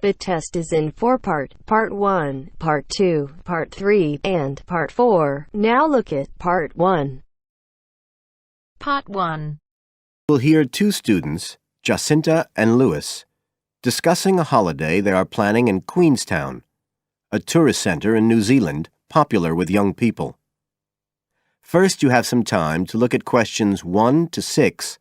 The test is in 4-part, Part 1, Part 2, Part 3, and Part 4. Now look at Part 1. Part 1. We'll hear two students, Jacinta and Lewis, discussing a holiday they are planning in Queenstown, a tourist center in New Zealand popular with young people. First, you have some time to look at questions 1 to 6.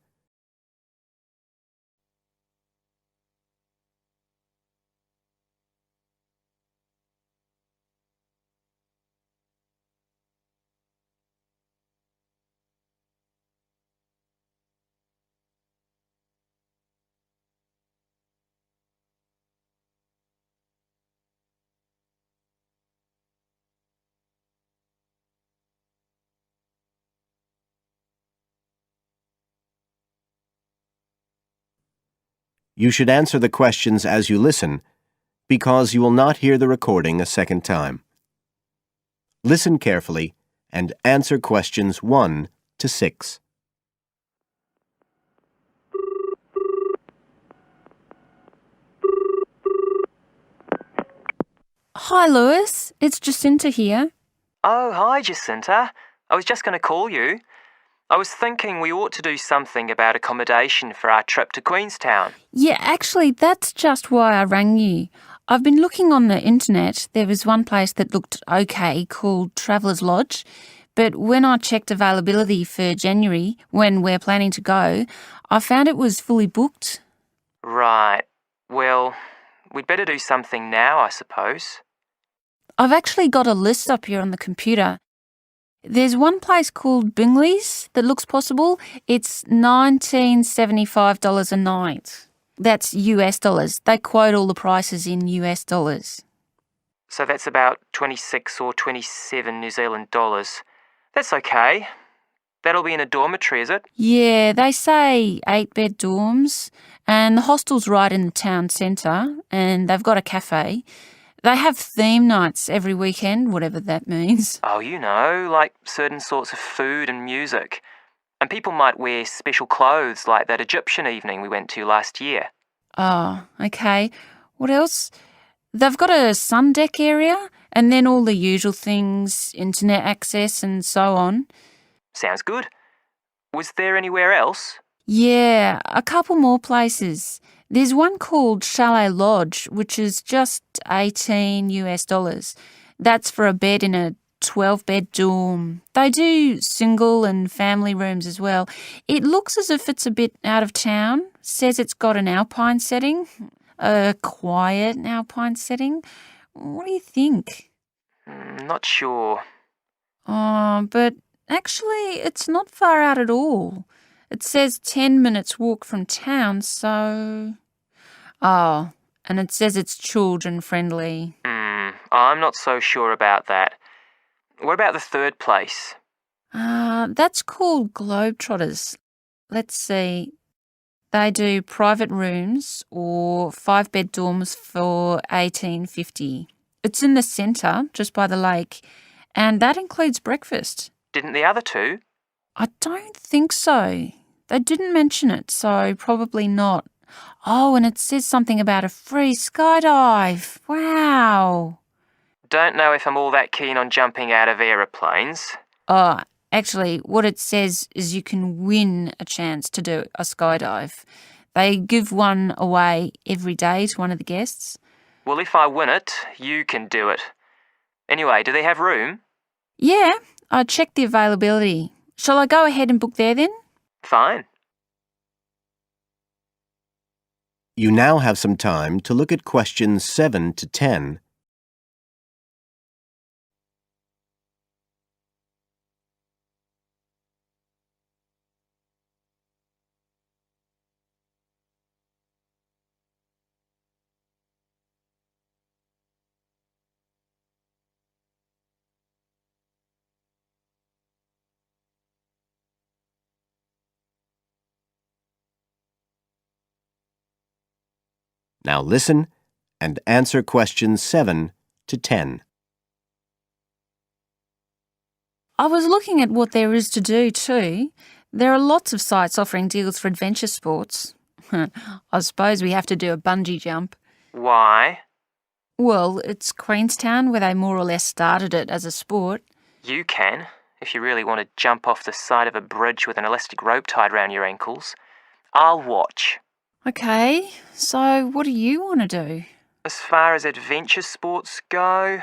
You should answer the questions as you listen, because you will not hear the recording a second time. Listen carefully and answer questions 1 to 6. Hi, Lewis. It's Jacinta here. Oh, hi, Jacinta. I was just going to call you. I was thinking we ought to do something about accommodation for our trip to Queenstown. Yeah, actually, that's just why I rang you. I've been looking on the internet. There was one place that looked okay called Traveller's Lodge, but when I checked availability for January, when we're planning to go, I found it was fully booked. Right. Well, we'd better do something now, I suppose. I've actually got a list up here on the computer. There's one place called Bingley's that looks possible. It's $1975 a night. That's US dollars. They quote all the prices in US dollars. So that's about 26 or 27 New Zealand dollars. That's okay. That'll be in a dormitory, is it? Yeah, they say 8-bed dorms, and the hostel's right in the town centre, and they've got a cafe. They have theme nights every weekend, whatever that means. Oh, you know, like certain sorts of food and music. And people might wear special clothes like that Egyptian evening we went to last year. Oh, okay. What else? They've got a sun deck area, and then all the usual things, internet access and so on. Sounds good. Was there anywhere else? Yeah, a couple more places. There's one called Chalet Lodge, which is just 18 US dollars. That's for a bed in a 12-bed dorm. They do single and family rooms as well. It looks as if it's a bit out of town. Says it's got an alpine setting, a quiet alpine setting. What do you think? Not sure. Oh, but actually it's not far out at all. It says 10 minutes walk from town, so... Oh, and it says it's children-friendly. I'm not so sure about that. What about the third place? That's called Globetrotters. Let's see. They do private rooms or 5-bed dorms for $18.50. It's in the centre, just by the lake, and that includes breakfast. Didn't the other two? I don't think so. They didn't mention it, so probably not. Oh, and it says something about a free skydive. Wow. Don't know if I'm all that keen on jumping out of aeroplanes. Oh, actually, what it says is you can win a chance to do a skydive. They give one away every day to one of the guests. Well, if I win it, you can do it. Anyway, do they have room? Yeah, I checked the availability. Shall I go ahead and book there then? Fine. You now have some time to look at questions 7 to 10. Now listen and answer questions 7 to 10. I was looking at what there is to do too. There are lots of sites offering deals for adventure sports. I suppose we have to do a bungee jump. Why? Well, it's Queenstown where they more or less started it as a sport. You can, if you really want to jump off the side of a bridge with an elastic rope tied round your ankles. I'll watch. Okay, so what do you want to do? As far as adventure sports go,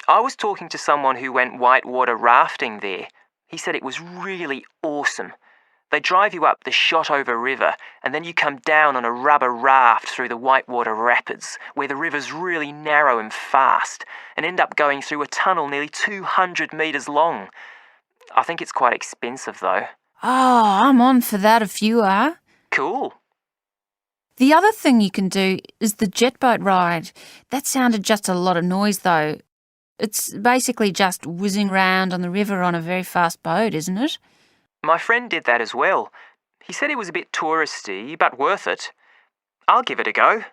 I was talking to someone who went whitewater rafting there. He said it was really awesome. They drive you up the Shotover River and then you come down on a rubber raft through the whitewater rapids where the river's really narrow and fast and end up going through a tunnel nearly 200 metres long. I think it's quite expensive though. Oh, I'm on for that if you are. Cool. The other thing you can do is the jet boat ride. That sounded just a lot of noise though. It's basically just whizzing round on the river on a very fast boat, isn't it? My friend did that as well. He said it was a bit touristy, but worth it. I'll give it a go.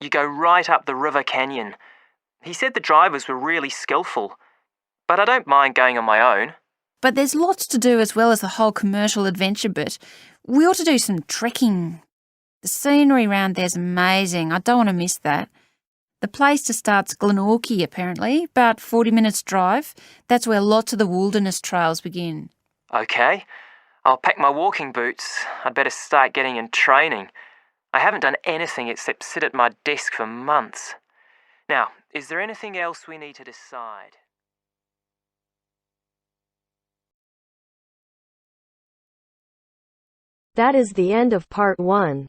You go right up the river canyon. He said the drivers were really skillful, but I don't mind going on my own. But there's lots to do as well as the whole commercial adventure bit. We ought to do some trekking. The scenery around there's amazing. I don't want to miss that. The place to start's Glenorchy, apparently, about 40 minutes drive. That's where lots of the wilderness trails begin. Okay, I'll pack my walking boots. I'd better start getting in training. I haven't done anything except sit at my desk for months. Now, is there anything else we need to decide? That is the end of part 1.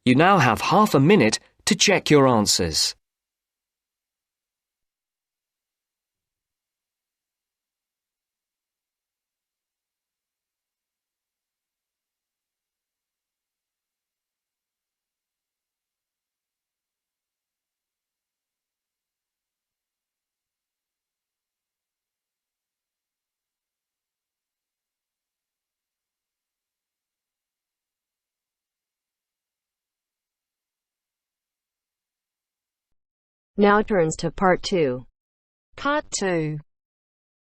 You now have half a minute to check your answers. Now turns to part 2. Part 2.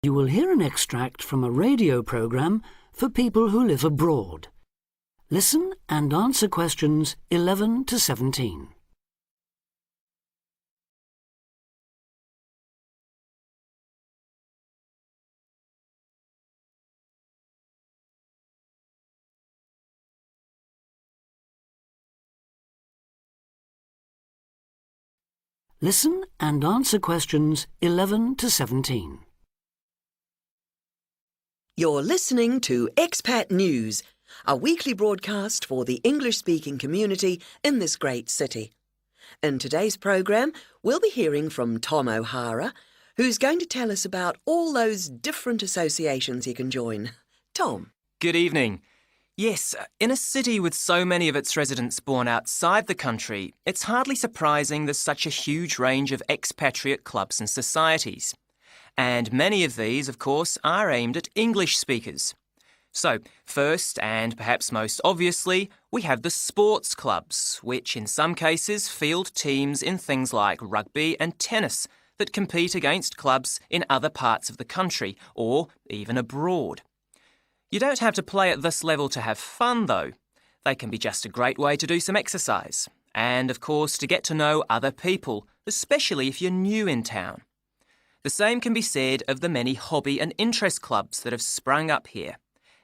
You will hear an extract from a radio program for people who live abroad. Listen and answer questions 11 to 17. Listen and answer questions 11 to 17. You're listening to Expat News, a weekly broadcast for the English-speaking community in this great city. In today's programme, we'll be hearing from Tom O'Hara, who's going to tell us about all those different associations you can join. Tom. Good evening. Yes, in a city with so many of its residents born outside the country, it's hardly surprising there's such a huge range of expatriate clubs and societies. And many of these, of course, are aimed at English speakers. So, first and perhaps most obviously, we have the sports clubs, which in some cases field teams in things like rugby and tennis that compete against clubs in other parts of the country or even abroad. You don't have to play at this level to have fun, though. They can be just a great way to do some exercise and, of course, to get to know other people, especially if you're new in town. The same can be said of the many hobby and interest clubs that have sprung up here.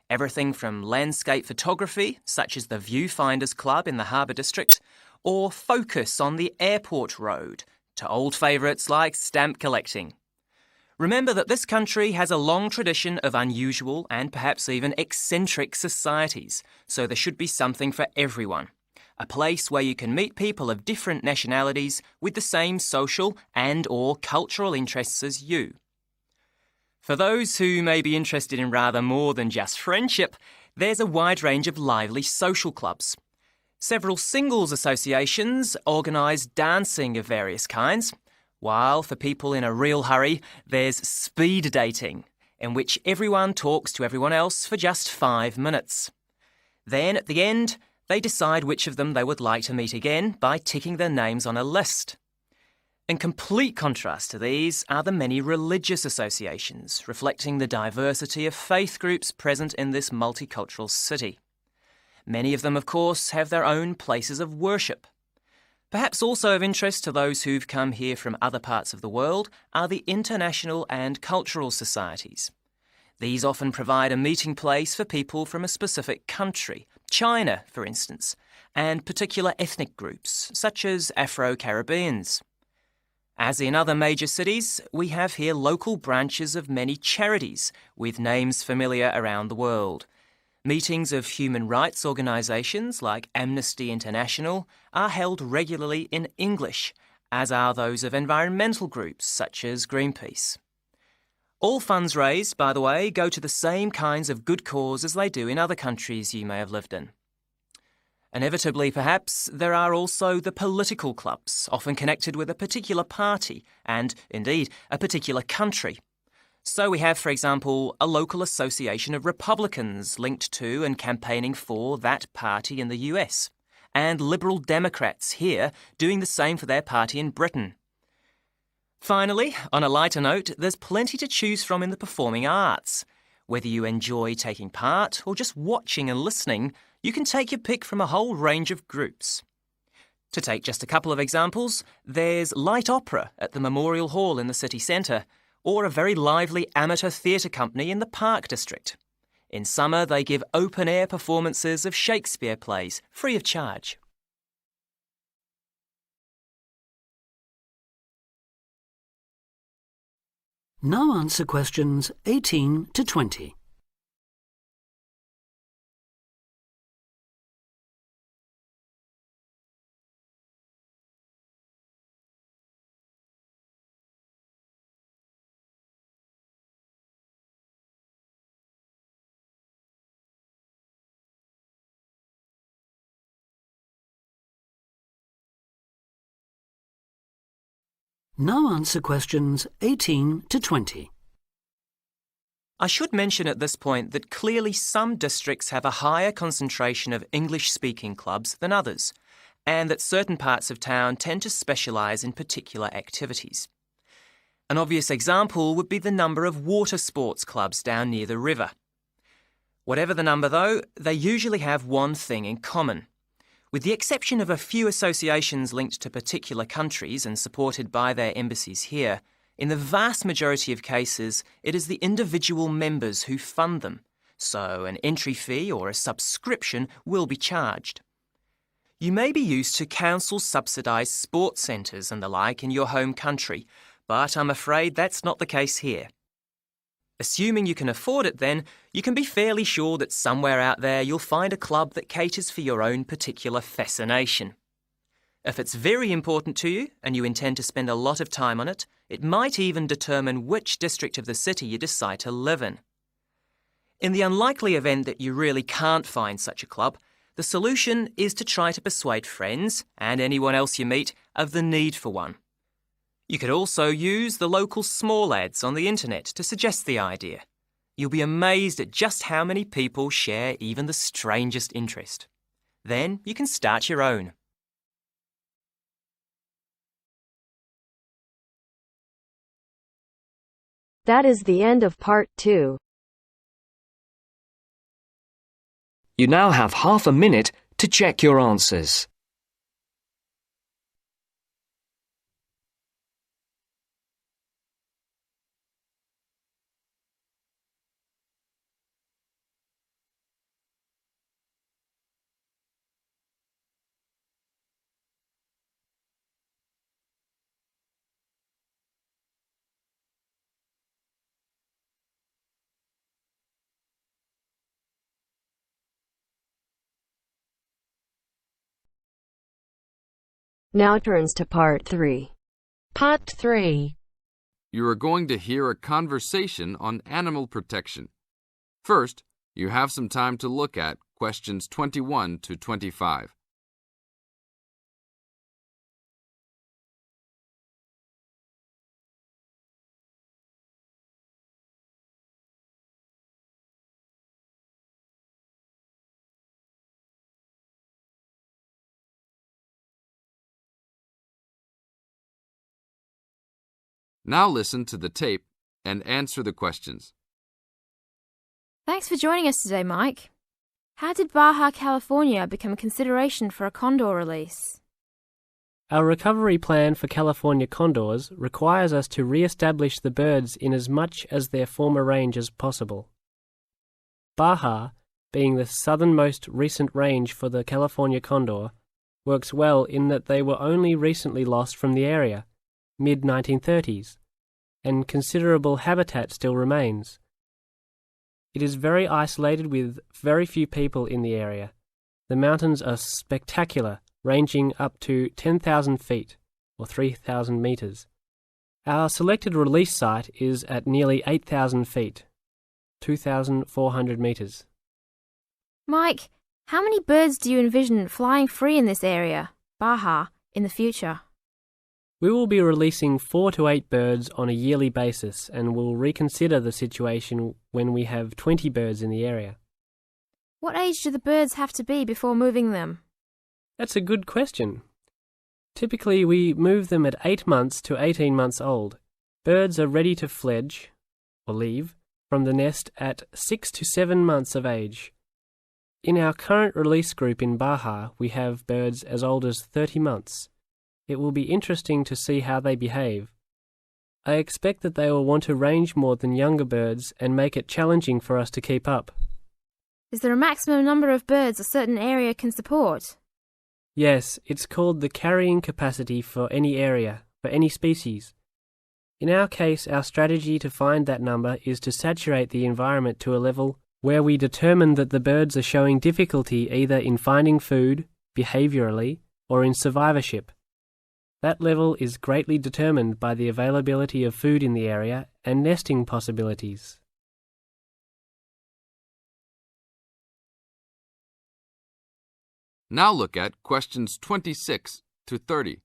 Everything from landscape photography, such as the Viewfinders Club in the Harbour District, or Focus on the Airport Road, to old favourites like stamp collecting. Remember that this country has a long tradition of unusual and perhaps even eccentric societies, so there should be something for everyone. A place where you can meet people of different nationalities with the same social and/or cultural interests as you. For those who may be interested in rather more than just friendship, there's a wide range of lively social clubs. Several singles associations organise dancing of various kinds, while for people in a real hurry, there's speed dating, in which everyone talks to everyone else for just 5 minutes. Then, at the end, they decide which of them they would like to meet again by ticking their names on a list. In complete contrast to these are the many religious associations, reflecting the diversity of faith groups present in this multicultural city. Many of them, of course, have their own places of worship. Perhaps also of interest to those who've come here from other parts of the world are the international and cultural societies. These often provide a meeting place for people from a specific country, China, for instance, and particular ethnic groups, such as Afro-Caribbeans. As in other major cities, we have here local branches of many charities with names familiar around the world. Meetings of human rights organisations like Amnesty International are held regularly in English, as are those of environmental groups such as Greenpeace. All funds raised, by the way, go to the same kinds of good cause as they do in other countries you may have lived in. Inevitably, perhaps, there are also the political clubs, often connected with a particular party and, indeed, a particular country. So we have, for example, a local association of Republicans linked to and campaigning for that party in the US, and Liberal Democrats here doing the same for their party in Britain. Finally, on a lighter note, there's plenty to choose from in the performing arts. Whether you enjoy taking part or just watching and listening, you can take your pick from a whole range of groups. To take just a couple of examples, there's light opera at the Memorial Hall in the city centre, or a very lively amateur theatre company in the Park District. In summer, they give open-air performances of Shakespeare plays, free of charge. Now answer questions 18 to 20. Now answer questions 18 to 20. I should mention at this point that clearly some districts have a higher concentration of English-speaking clubs than others, and that certain parts of town tend to specialise in particular activities. An obvious example would be the number of water sports clubs down near the river. Whatever the number, though, they usually have one thing in common. With the exception of a few associations linked to particular countries and supported by their embassies here, in the vast majority of cases, it is the individual members who fund them, so an entry fee or a subscription will be charged. You may be used to council-subsidised sports centres and the like in your home country, but I'm afraid that's not the case here. Assuming you can afford it then, you can be fairly sure that somewhere out there you'll find a club that caters for your own particular fascination. If it's very important to you and you intend to spend a lot of time on it, it might even determine which district of the city you decide to live in. In the unlikely event that you really can't find such a club, the solution is to try to persuade friends and anyone else you meet of the need for one. You could also use the local small ads on the internet to suggest the idea. You'll be amazed at just how many people share even the strangest interest. Then you can start your own. That is the end of part 2. You now have half a minute to check your answers. Now turns to part 3. Part 3. You are going to hear a conversation on animal protection. First, you have some time to look at questions 21 to 25. Now listen to the tape and answer the questions. Thanks for joining us today, Mike. How did Baja California become consideration for a condor release? Our recovery plan for California condors requires us to re-establish the birds in as much as their former range as possible. Baja, being the southernmost recent range for the California condor, works well in that they were only recently lost from the area, mid-1930s, and considerable habitat still remains. It is very isolated with very few people in the area. The mountains are spectacular, ranging up to 10,000 feet, or 3,000 meters. Our selected release site is at nearly 8,000 feet, 2,400 meters. Mike, how many birds do you envision flying free in this area, Baja, in the future? We will be releasing 4 to 8 birds on a yearly basis and will reconsider the situation when we have 20 birds in the area. What age do the birds have to be before moving them? That's a good question. Typically, we move them at 8 months to 18 months old. Birds are ready to fledge, or leave, from the nest at 6 to 7 months of age. In our current release group in Baja, we have birds as old as 30 months. It will be interesting to see how they behave. I expect that they will want to range more than younger birds and make it challenging for us to keep up. Is there a maximum number of birds a certain area can support? Yes, it's called the carrying capacity for any area, for any species. In our case, our strategy to find that number is to saturate the environment to a level where we determine that the birds are showing difficulty either in finding food, behaviourally, or in survivorship. That level is greatly determined by the availability of food in the area and nesting possibilities. Now look at questions 26 to 30.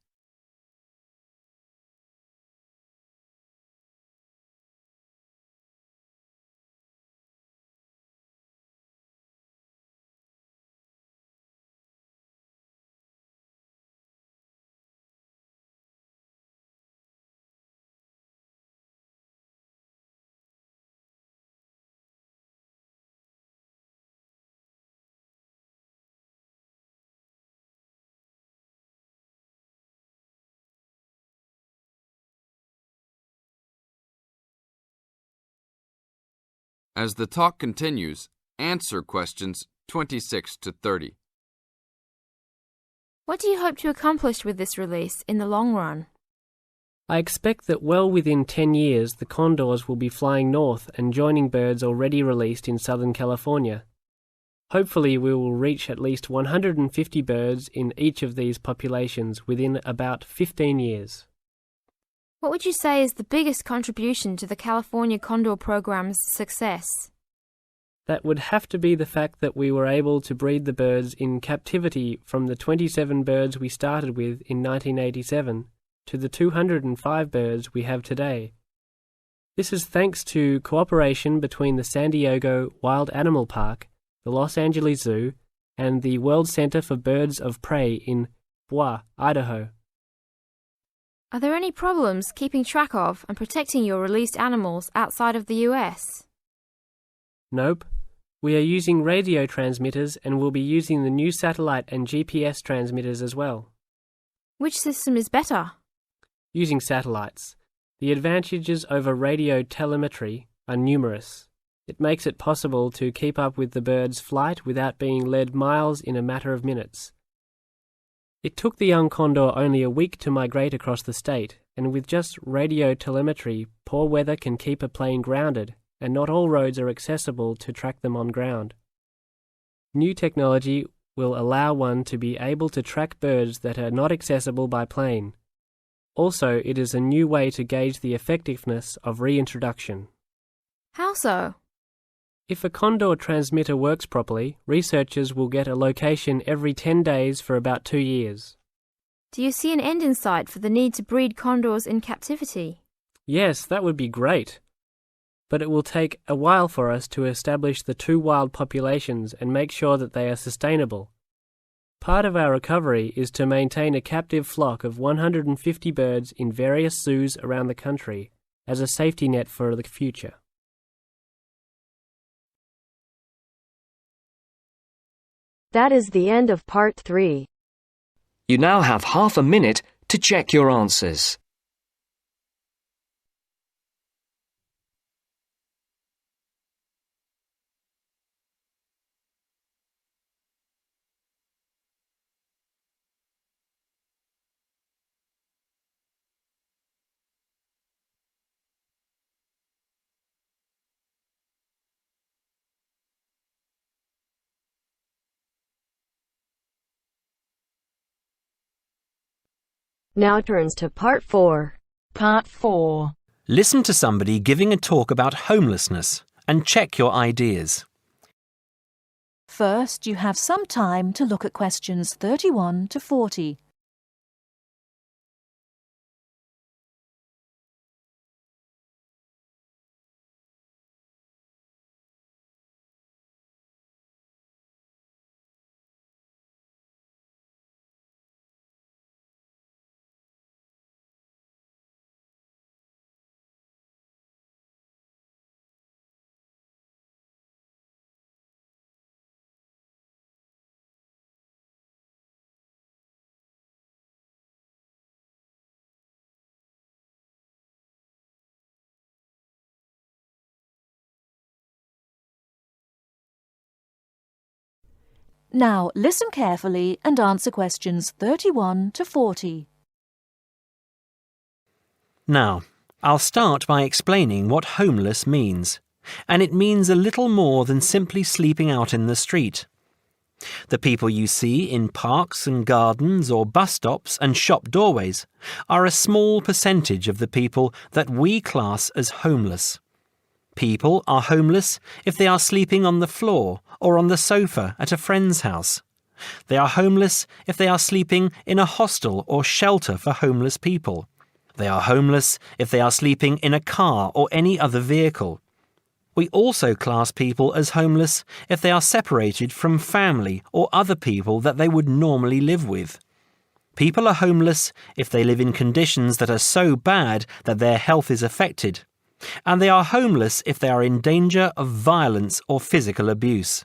As the talk continues, answer questions 26 to 30. What do you hope to accomplish with this release in the long run? I expect that well within 10 years the condors will be flying north and joining birds already released in Southern California. Hopefully we will reach at least 150 birds in each of these populations within about 15 years. What would you say is the biggest contribution to the California Condor program's success? That would have to be the fact that we were able to breed the birds in captivity from the 27 birds we started with in 1987 to the 205 birds we have today. This is thanks to cooperation between the San Diego Wild Animal Park, the Los Angeles Zoo, and the World Center for Birds of Prey in Boise, Idaho. Are there any problems keeping track of and protecting your released animals outside of the US? Nope. We are using radio transmitters and will be using the new satellite and GPS transmitters as well. Which system is better? Using satellites. The advantages over radio telemetry are numerous. It makes it possible to keep up with the bird's flight without being led miles in a matter of minutes. It took the young condor only a week to migrate across the state, and with just radio telemetry, poor weather can keep a plane grounded, and not all roads are accessible to track them on ground. New technology will allow one to be able to track birds that are not accessible by plane. Also, it is a new way to gauge the effectiveness of reintroduction. How so? If a condor transmitter works properly, researchers will get a location every 10 days for about 2 years. Do you see an end in sight for the need to breed condors in captivity? Yes, that would be great. But it will take a while for us to establish the 2 wild populations and make sure that they are sustainable. Part of our recovery is to maintain a captive flock of 150 birds in various zoos around the country as a safety net for the future. That is the end of part 3. You now have half a minute to check your answers. Now turns to part 4. Part 4. Listen to somebody giving a talk about homelessness and check your ideas. First, you have some time to look at questions 31 to 40. Now, listen carefully and answer questions 31 to 40. Now, I'll start by explaining what homeless means, and it means a little more than simply sleeping out in the street. The people you see in parks and gardens or bus stops and shop doorways are a small percentage of the people that we class as homeless. People are homeless if they are sleeping on the floor or on the sofa at a friend's house. They are homeless if they are sleeping in a hostel or shelter for homeless people. They are homeless if they are sleeping in a car or any other vehicle. We also class people as homeless if they are separated from family or other people that they would normally live with. People are homeless if they live in conditions that are so bad that their health is affected. And they are homeless if they are in danger of violence or physical abuse.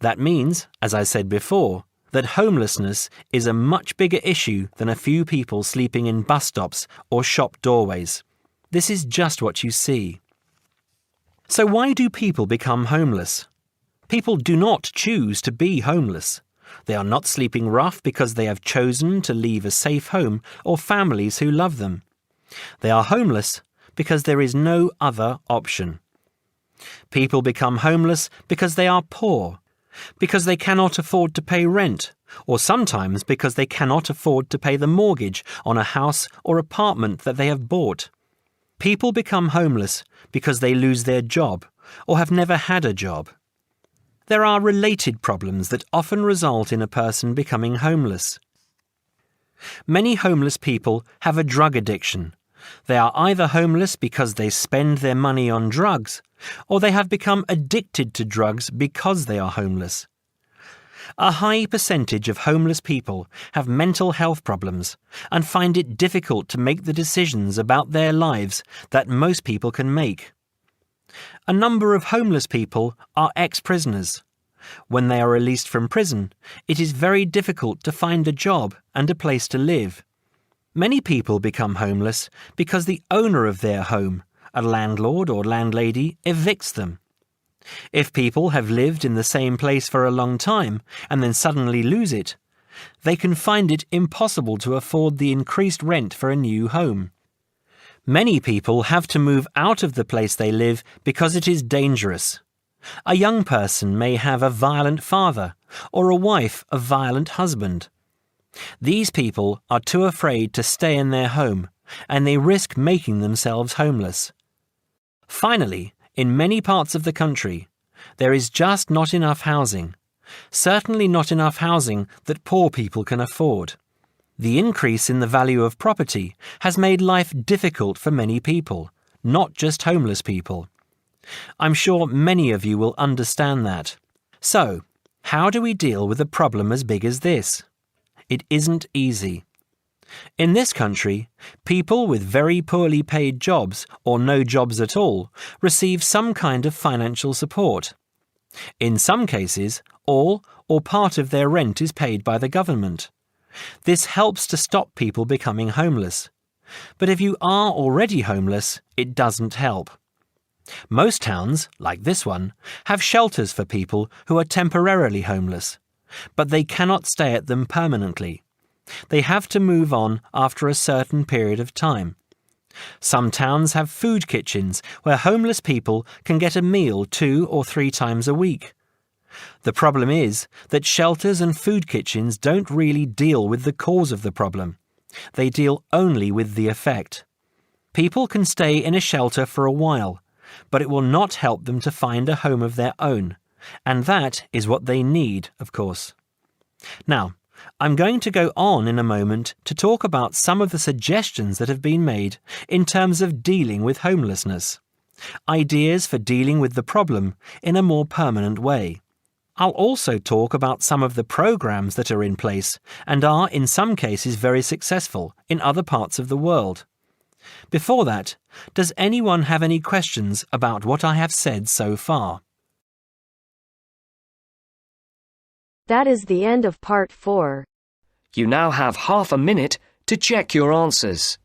That means, as I said before, that homelessness is a much bigger issue than a few people sleeping in bus stops or shop doorways. This is just what you see. So why do people become homeless? People do not choose to be homeless. They are not sleeping rough because they have chosen to leave a safe home or families who love them. They are homeless because there is no other option. People become homeless because they are poor, because they cannot afford to pay rent, or sometimes because they cannot afford to pay the mortgage on a house or apartment that they have bought. People become homeless because they lose their job or have never had a job. There are related problems that often result in a person becoming homeless. Many homeless people have a drug addiction. They are either homeless because they spend their money on drugs, or they have become addicted to drugs because they are homeless. A high percentage of homeless people have mental health problems and find it difficult to make the decisions about their lives that most people can make. A number of homeless people are ex-prisoners. When they are released from prison, it is very difficult to find a job and a place to live. Many people become homeless because the owner of their home, a landlord or landlady, evicts them. If people have lived in the same place for a long time and then suddenly lose it, they can find it impossible to afford the increased rent for a new home. Many people have to move out of the place they live because it is dangerous. A young person may have a violent father or a wife a violent husband. These people are too afraid to stay in their home, and they risk making themselves homeless. Finally, in many parts of the country, there is just not enough housing, certainly not enough housing that poor people can afford. The increase in the value of property has made life difficult for many people, not just homeless people. I'm sure many of you will understand that. So, how do we deal with a problem as big as this? It isn't easy. In this country, people with very poorly paid jobs or no jobs at all receive some kind of financial support. In some cases, all or part of their rent is paid by the government. This helps to stop people becoming homeless. But if you are already homeless, it doesn't help. Most towns, like this one, have shelters for people who are temporarily homeless, but they cannot stay at them permanently. They have to move on after a certain period of time. Some towns have food kitchens where homeless people can get a meal 2 or 3 times a week. The problem is that shelters and food kitchens don't really deal with the cause of the problem. They deal only with the effect. People can stay in a shelter for a while, but it will not help them to find a home of their own, and that is what they need, of course. Now, I'm going to go on in a moment to talk about some of the suggestions that have been made in terms of dealing with homelessness. Ideas for dealing with the problem in a more permanent way. I'll also talk about some of the programs that are in place and are in some cases very successful in other parts of the world. Before that, does anyone have any questions about what I have said so far? That is the end of part 4. You now have half a minute to check your answers.